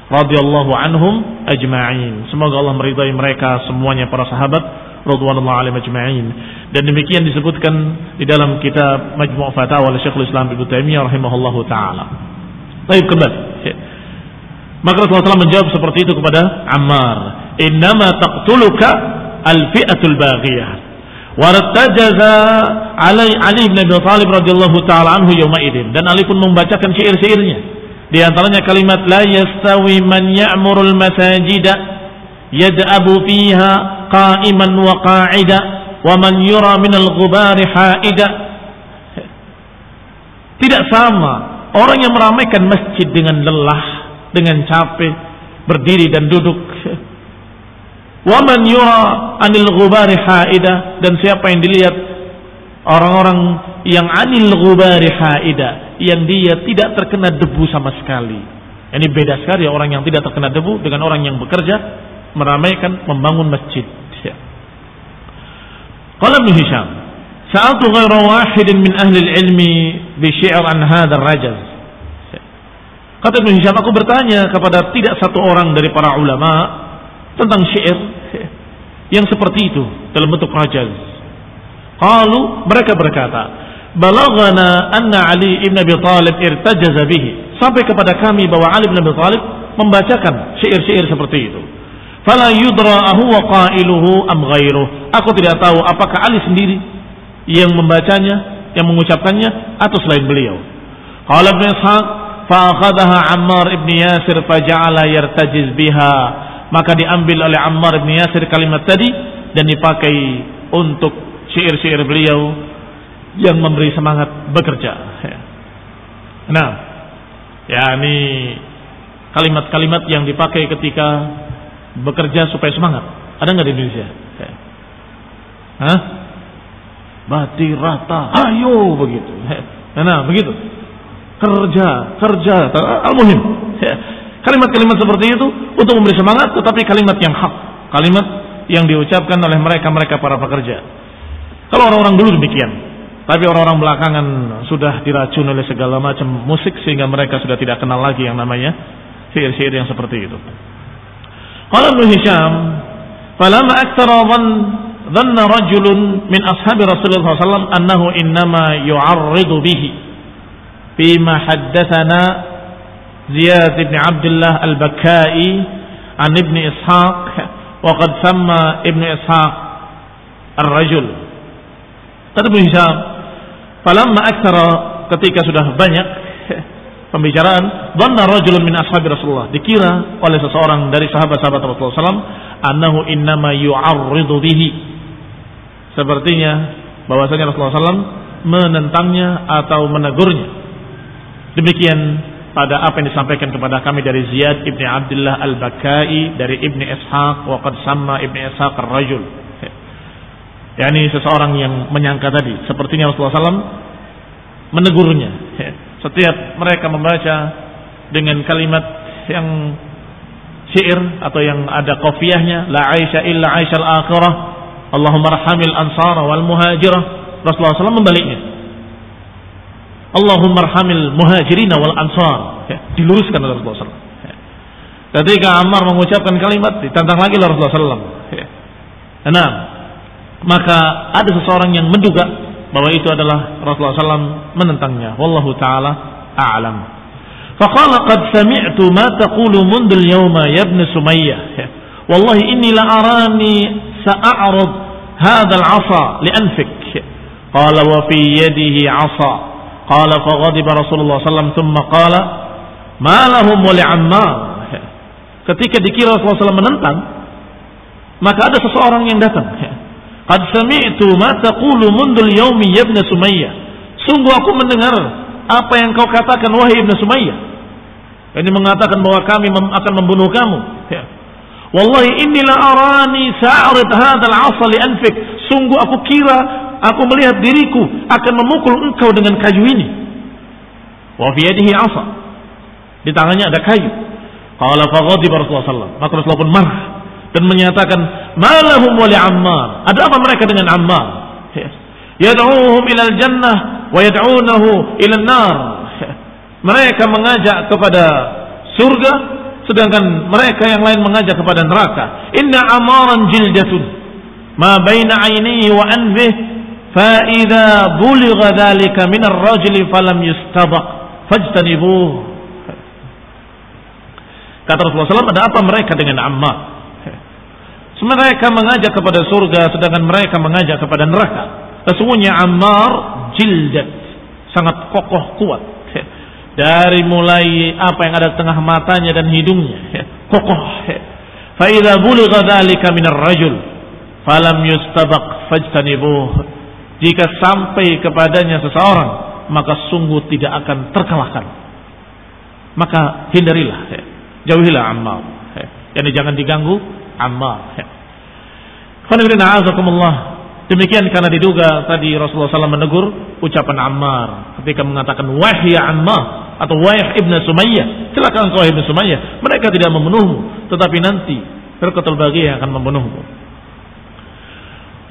Radhiyallahu anhum ajma'in. Semoga Allah meridai mereka semuanya, para sahabat radhiyallahu alaihim ajma'in. Dan demikian disebutkan di dalam kitab Majmu' Fatawa oleh Syekhul Islam Ibnu Taimiyah rahimahullahu taala. Baik, kembali. Maka Rasulullah SAW menjawab seperti itu kepada Ammar, "Innama taqtuluka al-fi'atul baghiyah." Wartajaza Ali bin Abi Thalib radhiyallahu taala anhu yauma idin, dan Ali pun membacakan syair-syairnya. Di antaranya kalimat la yastawi man ya'murul masajida yad'abu fiha qa'iman wa qa'ida wa man yura minal ghubari ha'ida. Tidak sama orang yang meramaikan masjid dengan lelah, dengan capek, berdiri dan duduk. Wa man yura anil ghubari haida, dan siapa yang dilihat orang-orang yang anil ghubari haida, yang dia tidak terkena debu sama sekali. Ini beda sekali orang yang tidak terkena debu dengan orang yang bekerja meramaikan membangun masjid. Qala Ibnu Hisham, sa'altu ghayra wahidin min ahli al-ilmi bi syi'r an hadha ar-rajaz. Kata Ibnu Hisham, aku bertanya kepada tidak satu orang dari para ulama tentang syair yang seperti itu dalam bentuk rajaz. Qalu, mereka berkata, balaghana anna Ali ibn Abi Thalib irtajaza bihi, sampai kepada kami bahwa Ali ibn Abi Thalib membacakan syair-syair seperti itu. Fala yudra huwa qailuhu am ghairuh, aku tidak tahu apakah Ali sendiri yang membacanya, yang mengucapkannya, atau selain beliau. Qala Ibnu Ishaq, fa akhadhaha Ammar ibn Yasir fa ja'ala yartajiz biha, maka diambil oleh Ammar ibn Yasir kalimat tadi dan dipakai untuk syair-syair beliau yang memberi semangat bekerja. Nah, yakni kalimat-kalimat yang dipakai ketika bekerja supaya semangat. Ada nggak di Indonesia? Hah? Bati rata, ayo begitu. Nah, begitu. Kerja. Al-muhim. Kalimat-kalimat seperti itu untuk memberi semangat, tetapi kalimat yang hak, kalimat yang diucapkan oleh mereka para pekerja. Kalau orang-orang dulu demikian, tapi orang-orang belakangan sudah diracun oleh segala macam musik sehingga mereka sudah tidak kenal lagi yang namanya syair-syair yang seperti itu. Qala Ibnu Hisham, falamma aktsara dhanna rajulun min ashabi Rasulullah sallallahu alaihi wasallam annahu innama yu'arridu bihi fima haddatsana Ziyad ibn Abdullah al-Bakkai an Ibn Ishaq wa qad thamma Ibn Ishaq ar-rajul. Kata Ibnu Hisham, falamma aktsara, ketika sudah banyak pembicaraan, dhanna rajulun min ashabi Rasulullah, dikira oleh seseorang dari sahabat-sahabat Rasulullah SAW, annahu innama yu'arridu bihi, sepertinya bahwasanya Rasulullah SAW menentangnya atau menegurnya. Demikian pada apa yang disampaikan kepada kami dari Ziyad ibn Abdullah al-Bakkai dari Ibn Ishaq wa qad samma Ibn Ishaq ar-rajul, yakni seseorang yang menyangka tadi sepertinya Rasulullah SAW menegurnya setiap mereka membaca dengan kalimat yang syair atau yang ada qafiyahnya, la aisha illa aisha al-akhirah, Allahumma arhamil ansara wal muhajirah. Rasulullah SAW membaliknya, Allahumma arhamil muhajirina wal ansar, diluruskan oleh Rasulullah SAW. Ketika Ammar mengucapkan kalimat, ditantang lagi oleh Rasulullah SAW. Nah, maka ada seseorang yang menduga bahwa itu adalah Rasulullah SAW menentangnya. Wallahu ta'ala a'lam. Faqala qad sami'tu ma taqulu mundu al-yawma ya ibn Sumayyah. Wallahi inni la arani sa'a'rud hadha al-'asa li'anfik. Qala wa fi yadihi 'asa. Qala faghadiba Rasulullah SAW thumma qala ma lahum wa li'ammar. Ketika dikira Rasulullah SAW menentang, maka ada seseorang yang datang. Qad sami'tu ma taqulu mundul yaumi ya ibn Sumayyah. Sungguh aku mendengar apa yang kau katakan wahai Ibn Sumayyah. Ini mengatakan bahwa kami akan membunuh kamu. Ya. Wallahi inni la arani sa'rid hadzal 'asa li anfik. Sungguh aku kira, aku melihat diriku akan memukul engkau dengan kayu ini. Wa fi yadihi 'asa. Di tangannya ada kayu. Qala faghadiba Rasulullah sallallahu alaihi wasallam. Maka Rasulullah pun marah dan menyatakan, malahum wa li'ammar, ada apa mereka dengan Ammar? Yad'uuhum ilal jannah wa yad'uunahu ilal nar. Mereka mengajak kepada surga, sedangkan mereka yang lain mengajak kepada neraka. Inna Ammaran jildatun ma baina 'ainihi wa anfihi fa idza buligha dhalika min ar-rajuli falam yustabaq fajtanibuh. Kata Rasulullah SAW, ada apa mereka dengan Ammar? Mereka mengajak kepada surga, sedangkan mereka mengajak kepada neraka. Sesungguhnya Ammar jildat, sangat kokoh kuat. Dari mulai apa yang ada di tengah matanya dan hidungnya, kokoh. Fa idza buligha dzalika min ar-rajul falam yustabaq fajtanibuh. Jika sampai kepadanya seseorang maka sungguh tidak akan terkalahkan. Maka hindarilah, jauhilah Ammar. Yani jangan diganggu Ammar. Demikian karena diduga tadi Rasulullah SAW menegur ucapan Ammar ketika mengatakan wahai Ammar atau wahai Ibnu Sumayyah, silakan kau Ibnu Sumayyah, mereka tidak membunuhmu, tetapi nanti Firqatul Baghiyah akan membunuhmu.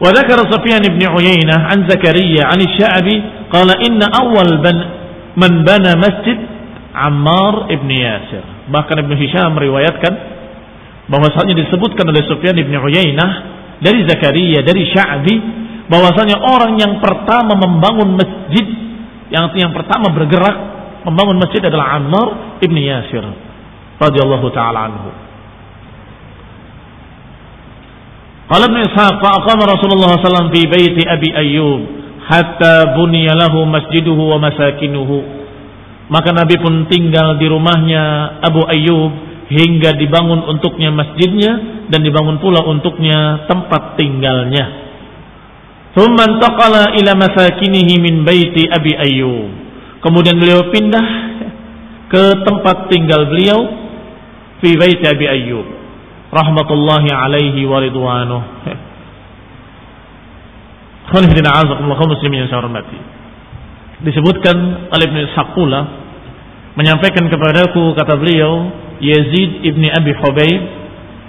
Wa dzakara Sufyan ibn Uyainah an Zakaria an Sya'bi qala inna awwal man bana masjid Ammar ibn Yasir. Bahkan Ibnu Hisham meriwayatkan bahwasanya disebutkan oleh Sufyan ibn Uyainah dari Zakaria, dari Sya'bi, bahwasanya orang yang pertama membangun masjid, yang pertama bergerak membangun masjid adalah Ammar ibn Yasir radhiyallahu taala anhu. Qala Ibnu Ishaq fa aqama Rasulullah sallallahu alaihi wasallam fi baiti Abi Ayyub hatta buniya lahu masjiduhu wa masakinuhu. Maka Nabi pun tinggal di rumahnya Abu Ayyub hingga dibangun untuknya masjidnya dan dibangun pula untuknya tempat tinggalnya. Thumma intaqala ila masakinihi min baiti Abi Ayyub. Kemudian beliau pindah ke tempat tinggal beliau fi baiti Abi Ayyub rahmatullahi alaihi wa ridwanuh. Khonifidina azakumullah kaum muslimin yang saya hormati. Disebutkan oleh Ibnu Ishaq pula menyampaikan kepadaku, kata beliau, Yazid ibni Abi Hubayb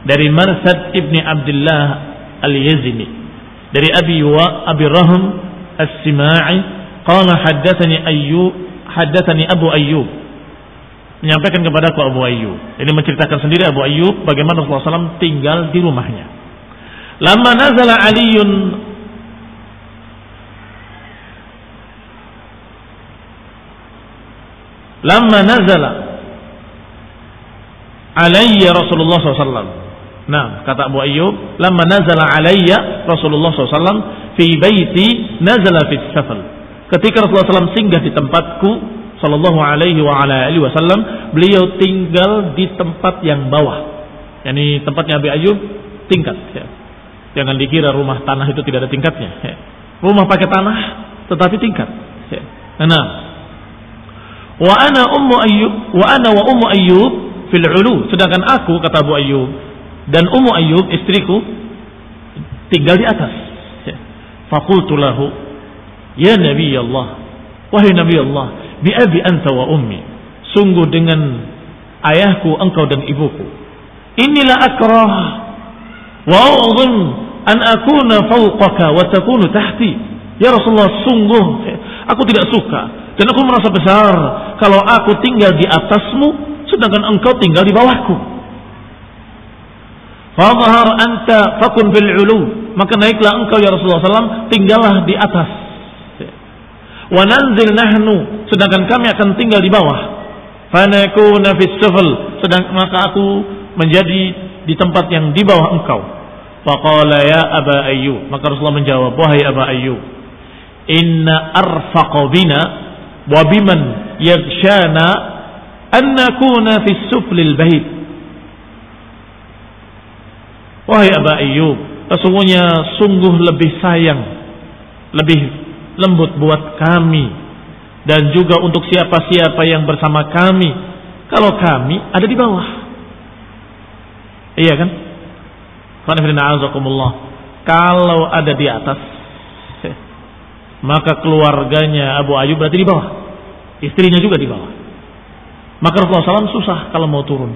dari Marsad ibni Abdullah al-Yazini dari Abi Rahm as-Sima'i qala haddatsani Abu Ayyub, menyampaikan kepadaku Abu Ayyub. Ini menceritakan sendiri Abu Ayyub bagaimana Rasulullah SAW tinggal di rumahnya. Lamma nazala Aliun alayya Rasulullah SAW. Nah, kata Abu Ayyub, lamma nazala alayya Rasulullah SAW fi baiti nazala fi safal. Ketika Rasulullah SAW singgah di tempatku sallallahu alaihi wa ala alihi wasallam, beliau tinggal di tempat yang bawah. Yani tempatnya Abu Ayyub tingkat, ya. Jangan dikira rumah tanah itu tidak ada tingkatnya, ya. Rumah pakai tanah tetapi tingkat, ya. Nah, wa ana wa ummu Ayyub fil ulu, sedangkan aku, kata Abu Ayyub, dan Ummu Ayyub istriku tinggal di atas. Faqultu lahu ya Nabi Allah, wahai Nabi Allah, bi abi anta wa ummi, sungguh dengan ayahku engkau dan ibuku, inilah akrah wa a'zim an akuna fawqaka wa takunu tahti. Ya Rasulullah, sungguh aku tidak suka dan aku merasa besar kalau aku tinggal di atasmu sedangkan engkau tinggal di bawahku. Fadhhar anta fakun fil ulu, maka naiklah engkau ya Rasulullah SAW, tinggallah di atas. Wa nanzil nahnu, sedangkan kami akan tinggal di bawah. Fanakuna fis sufl, sedangkan maka aku menjadi di tempat yang di bawah engkau. Faqala ya Aba Ayyub, maka Rasulullah menjawab, wahai Aba Ayyub, inna arfaqa bina wa biman yaghshana an nakuna fi suflil bait. Wahai Aba Ayyub, sesungguhnya sungguh lebih sayang, lebih lembut buat kami dan juga untuk siapa-siapa yang bersama kami kalau kami ada di bawah. Iya kan? Kalau ada di atas, maka keluarganya Abu Ayyub berarti di bawah, istrinya juga di bawah. Maka Rasulullah SAW susah kalau mau turun.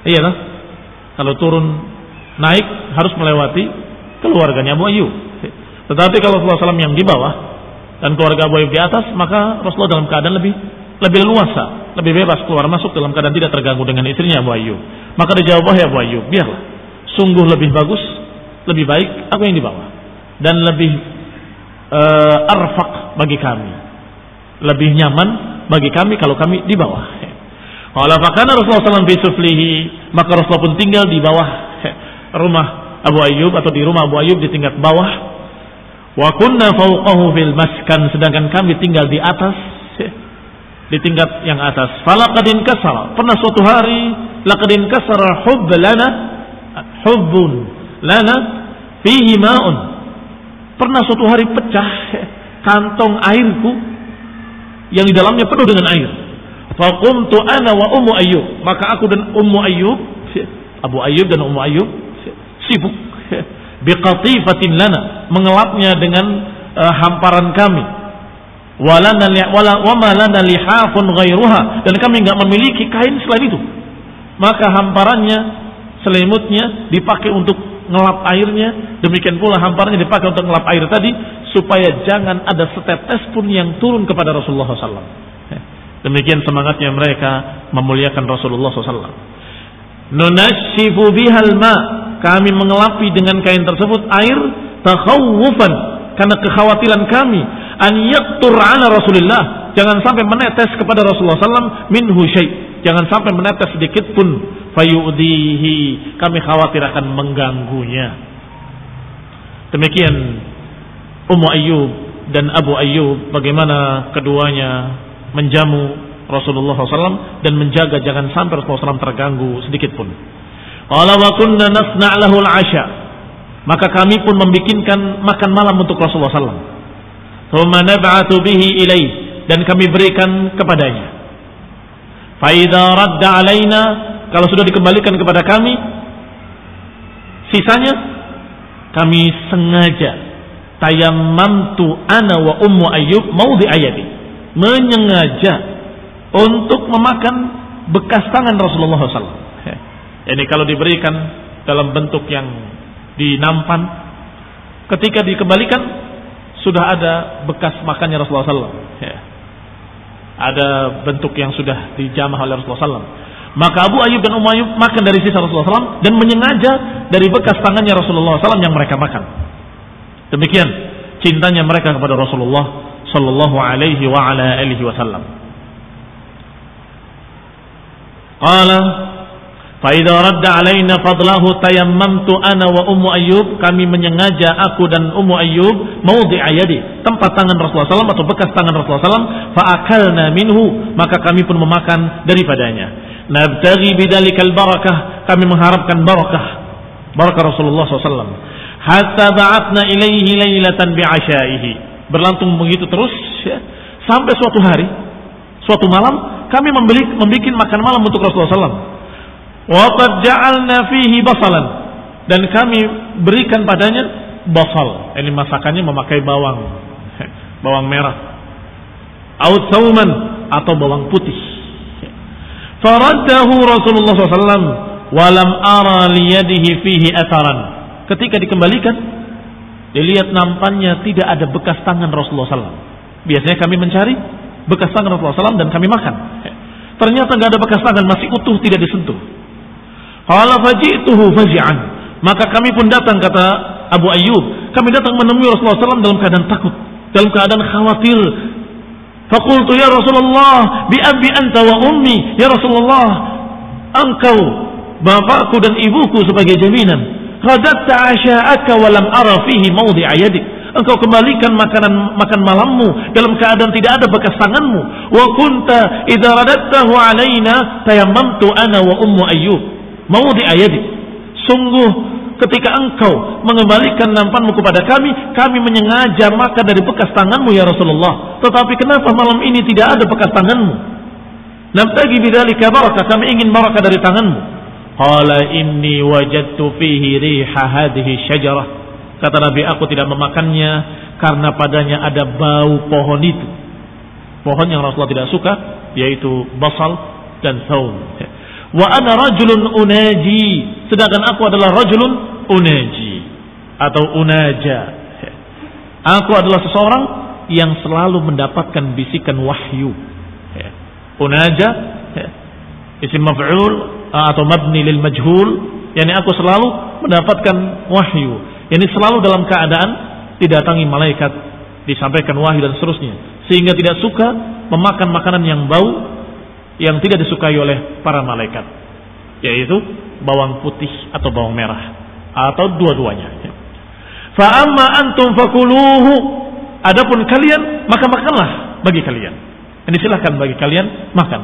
Iya kan? Kalau turun naik harus melewati keluarganya Abu Ayyub. Tetapi kalau Rasulullah SAW yang di bawah dan keluarga Abu Ayyub di atas, maka Rasulullah dalam keadaan lebih leluasa, lebih bebas keluar masuk dalam keadaan tidak terganggu dengan istrinya Abu Ayyub. Maka dijawab, wahai Abu Ayyub, biarlah, sungguh lebih bagus, lebih baik aku yang di bawah dan lebih arfaq bagi kami, lebih nyaman bagi kami kalau kami di bawah. Qala fakana Rasulullah SAW fi suflihi, maka Rasulullah pun tinggal di bawah rumah Abu Ayyub atau di rumah Abu Ayyub di tingkat bawah. Wa kunna fawqahu fil maskan, sedangkan kami tinggal di atas, di tingkat yang atas. Falaqadin kasara, pernah suatu hari laqadin kasara hubbun lana fihi ma'un, pernah suatu hari pecah kantong airku yang di dalamnya penuh dengan air. Faqumtu ana wa Ummu Ayyub, maka aku dan Ummu Ayyub, Abu Ayyub dan Ummu Ayyub sibuk biqatifatin lana, mengelapnya dengan hamparan kami. Wa ma lana lihafun ghairuha, dan kami enggak memiliki kain selain itu. Maka hamparannya, selimutnya dipakai untuk ngelap airnya, demikian pula hamparannya dipakai untuk ngelap air tadi, supaya jangan ada setetes pun yang turun kepada Rasulullah SAW. Demikian semangatnya mereka memuliakan Rasulullah SAW. Nunashifu bihal ma, kami mengelapi dengan kain tersebut air, takhawufan, karena kekhawatiran kami, an yaqtur ala Rasulillah, jangan sampai menetes kepada Rasulullah SAW minhu syai', jangan sampai menetes sedikit pun, fayu'dihi, kami khawatir akan mengganggunya. Demikian Ummu Ayyub dan Abu Ayyub, bagaimana keduanya menjamu Rasulullah SAW dan menjaga jangan sampai Rasulullah SAW terganggu sedikit pun. Qala wa kunna nasna' lahu al-'asha, maka kami pun membikinkan makan malam untuk Rasulullah SAW. Thumma nab'atu bihi ilaih, dan kami berikan kepadanya. Fa idza radda 'alaina, kalau sudah dikembalikan kepada kami, sisanya kami sengaja tayammamtu ana wa Ummu Ayyub maudhi'a yadi, menyengaja untuk memakan bekas tangan Rasulullah SAW. Ini kalau diberikan dalam bentuk yang dinampan, ketika dikembalikan sudah ada bekas makannya Rasulullah SAW. Ada bentuk yang sudah dijamah oleh Rasulullah SAW. Maka Abu Ayyub dan Ummu Ayyub makan dari sisa Rasulullah SAW dan menyengaja dari bekas tangannya Rasulullah SAW yang mereka makan. Demikian cintanya mereka kepada Rasulullah sallallahu alaihi wa ala alihi wasallam. Qala fa idza radda alaina fadlahu tayammamtu ana wa Ummu Ayyub, kami menyengaja aku dan Ummu Ayyub maudhi'a yadi, tempat tangan Rasulullah SAW atau bekas tangan Rasulullah SAW, fa akalna minhu, maka kami pun memakan daripadanya. Nabtaghi bidzalikal barakah, kami mengharapkan barakah Rasulullah SAW. Hatta ba'atna ilaihi lailatan bi'ashaihi, berlangsung begitu terus sampai suatu hari, suatu malam kami membuat makan malam untuk Rasulullah SAW. Wa qad ja'alna fihi basalan, dan kami berikan padanya basal, ini masakannya memakai bawang merah, au thauman, atau bawang putih. Faraddahu Rasulullah SAW walam ara liyadihi fihi atharan, ketika dikembalikan dilihat nampannya tidak ada bekas tangan Rasulullah SAW. Biasanya kami mencari bekas tangan Rasulullah SAW dan kami makan. Ternyata nggak ada bekas tangan, masih utuh, tidak disentuh. Qala faji'tuhu faji'an, maka kami pun datang, kata Abu Ayyub, kami datang menemui Rasulullah SAW dalam keadaan takut, dalam keadaan khawatir. Faqultu ya Rasulullah bi abi anta wa ummi, ya Rasulullah, engkau bapakku dan ibuku sebagai jaminan. Radatta asha'aka wa lam ara fihi mawdi'a yadik, engkau kembalikan makan malammu dalam keadaan tidak ada bekas tanganmu. Wa kunta idza radattahu alaina tayammamtu ana wa Ummu Ayyub mawdi'a yadik, sungguh ketika engkau mengembalikan nampanmu kepada kami, kami menyengaja makan dari bekas tanganmu ya Rasulullah. Tetapi kenapa malam ini tidak ada bekas tanganmu? Nabtaghi bidzalika barakah, kami ingin barakah dari tanganmu. Qala inni wajadtu fihi riha hadhihi syajarah, kata Nabi, aku tidak memakannya karena padanya ada bau pohon itu, pohon yang Rasulullah tidak suka, yaitu basal dan thaum. Wa ana rajulun unaji, sedangkan aku adalah rajulun unaji atau unaja, aku adalah seseorang yang selalu mendapatkan bisikan wahyu. Unaja isim maf'ul atau mabni lil majhul, yakni aku selalu mendapatkan wahyu, yakni selalu dalam keadaan didatangi malaikat, disampaikan wahyu dan seterusnya, sehingga tidak suka memakan makanan yang bau yang tidak disukai oleh para malaikat, yaitu bawang putih atau bawang merah atau dua-duanya. Fa amma antum fakuluhu, adapun kalian maka makanlah bagi kalian. Ini silahkan bagi kalian makan.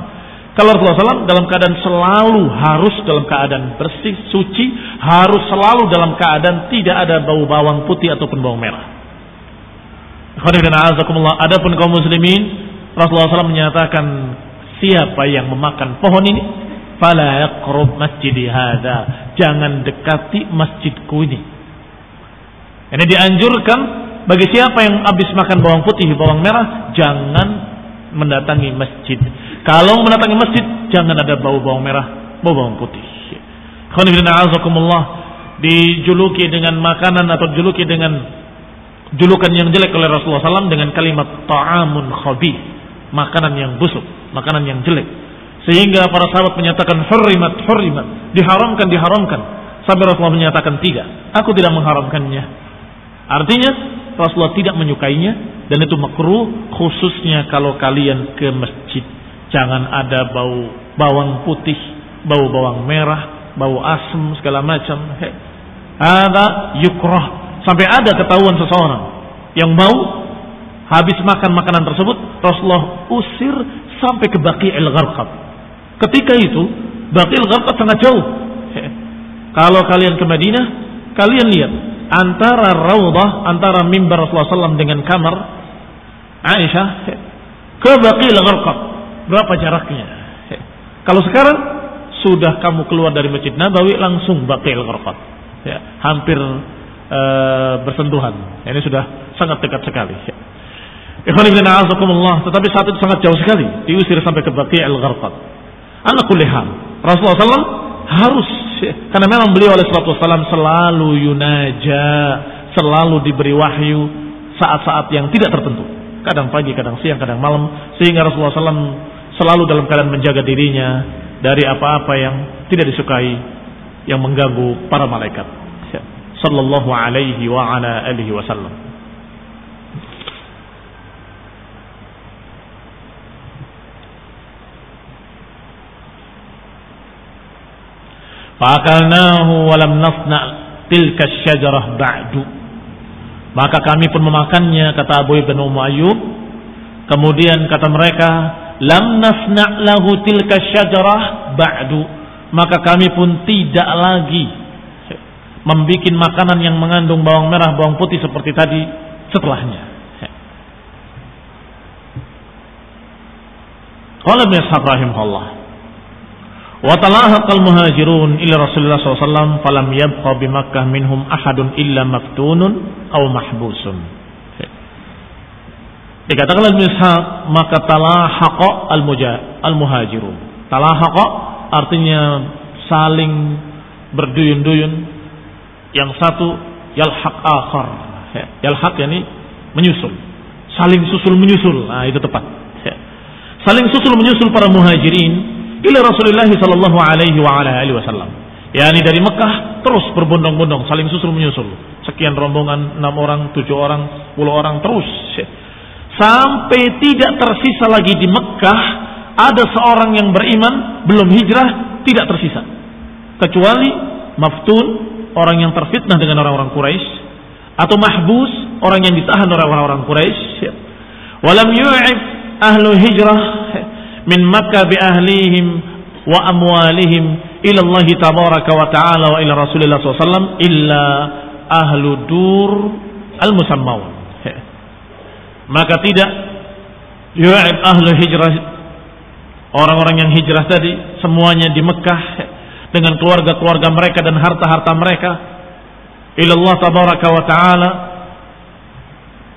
Kalau Rasulullah SAW dalam keadaan selalu harus dalam keadaan bersih, suci, harus selalu dalam keadaan tidak ada bau bawang putih ataupun bawang merah. Adapun kaum muslimin Rasulullah SAW menyatakan, siapa yang memakan pohon ini, fala yaqrub masjidi hadza, jangan dekati masjidku ini. Ini dianjurkan bagi siapa yang habis makan bawang putih, bawang merah, jangan mendatangi masjid. Kalau mendatangi masjid, jangan ada bau bawang merah, bau bawang putih. Dijuluki dengan makanan atau dijuluki dengan julukan yang jelek oleh Rasulullah SAW dengan kalimat ta'amun khabith, makanan yang busuk, makanan yang jelek. Sehingga para sahabat menyatakan hurrimat, diharamkan. Sampai Rasulullah menyatakan tidak, aku tidak mengharamkannya. Artinya Rasulullah tidak menyukainya dan itu makruh, khususnya kalau kalian ke masjid. Jangan ada bau bawang putih, bau bawang merah, bau asem segala macam. Ada yukrah. Sampai ada ketahuan seseorang yang mau habis makan makanan tersebut, Rasulullah usir sampai ke Baqi'il Gharqad. Ketika itu Baqi'il Gharqad sangat jauh. Kalau kalian ke Madinah, kalian lihat antara raudhah, antara mimbar Rasulullah SAW dengan kamar Aisyah ke Baqi'il Gharqad, berapa jaraknya? Kalau sekarang sudah kamu keluar dari Masjid Nabawi langsung Baqi'il Gharqad, hampir bersentuhan. Ini sudah sangat dekat sekali. Ikhwan ibn a'azakumullah, tetapi saat itu sangat jauh sekali, diusir sampai ke Baqi'il Gharqad. Ala kulli hal, Rasulullah SAW harus, karena memang beliau alaihi salatu wasallam selalu yunaja, selalu diberi wahyu saat-saat yang tidak tertentu, kadang pagi, kadang siang, kadang malam, sehingga Rasulullah SAW selalu dalam keadaan menjaga dirinya dari apa-apa yang tidak disukai yang mengganggu para malaikat. Sallallahu alaihi wa ala alihi wasallam. Fa'akalnahu wa lam nasna' tilka asy-syajarah ba'du. Maka kami pun memakannya, kata Abu Ibn Ayyub. Kemudian kata mereka, lam nasna' lahu tilka asy-syajarah ba'du. Maka kami pun tidak lagi membikin makanan yang mengandung bawang merah, bawang putih seperti tadi setelahnya. Qala Ibnu Ishaq rahimahullah, wa talahaqal muhajirun ila Rasulullah SAW falam yabqa bi Makkah minhum ahadun illa maftunun aw mahbusun. Dikatakan Ibnu Ishaq, maka talahaqa al-muhajirun. Talahaqa artinya saling berduyun-duyun. Yang satu yalhaq akhar, yalhaq yani menyusul, saling susul menyusul. Nah, itu tepat. Saling susul menyusul para muhajirin ila Rasulullah sallallahu alaihi wa ala alihi wasallam. Yani dari Mekah terus berbondong-bondong, saling susul menyusul. Sekian rombongan, 6 orang, 7 orang, 10 orang terus. Sampai tidak tersisa lagi di Mekah ada seorang yang beriman belum hijrah, tidak tersisa. Kecuali maftun, orang yang terfitnah dengan orang-orang Quraisy, atau mahbus, orang yang ditahan oleh orang-orang Quraisy. Walam yu'ib ahlu hijrah min Makkah bi ahlihim wa amwalihim ila Allah tabaraka wa ta'ala wa ila Rasulillah SAW illa ahlu dur al-musammawun. Maka tidak yu'ib ahlu hijrah, orang-orang yang hijrah tadi semuanya di Mekah dengan keluarga-keluarga mereka dan harta-harta mereka ilallah tabaraka wa ta'ala,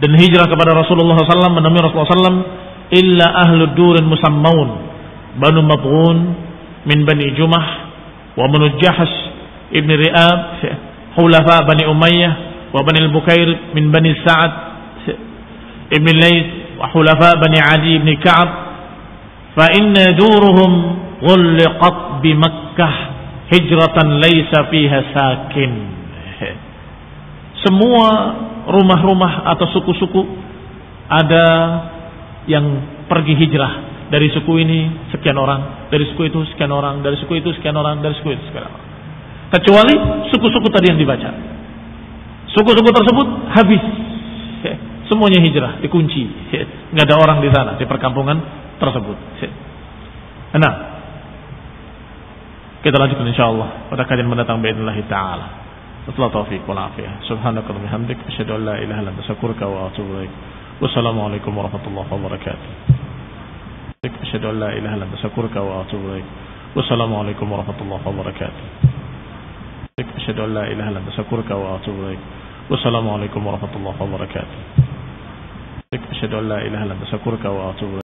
dan hijrah kepada Rasulullah SAW, menemui Rasulullah SAW, illa ahlu durin musammaun Banu Mad'un min Bani Jumah wa Banu Jahash ibn Ri'ab Hulafa Bani Umayyah wa Bani al-Bukair min Bani Sa'ad ibn Layth wa Hulafa Bani Adi ibn Ka'ab fa inna duruhum ghulqat bi Makkah hijratan laisa fiha sakin. Semua rumah-rumah atau suku-suku ada yang pergi hijrah. Dari suku ini sekian orang, dari suku itu sekian orang, dari suku itu sekian orang, dari suku itu sekian orang. Kecuali suku-suku tadi yang dibaca. Suku-suku tersebut habis. Semuanya hijrah, dikunci. Nggak ada orang di sana, di perkampungan tersebut. Nah, kita lanjutkan insyaallah pada kajian mendatang باذنillah taala. Wassalamu taufiq wal afiyah. Subhanaka wa bihamdika asyhadu an la ilaha illa anta astaghfiruka wa atubu ilaik. Wassalamu alaikum warahmatullahi wabarakatuh. أشهد أن لا إله إلا أنت أستغفرك وأتوب إليك والسلام عليكم ورحمة الله وبركاته أشهد أن لا إله إلا أنت أستغفرك وأتوب إليك والسلام عليكم ورحمة الله وبركاته أشهد أن لا إله إلا أنت أستغفرك وأتوب إليك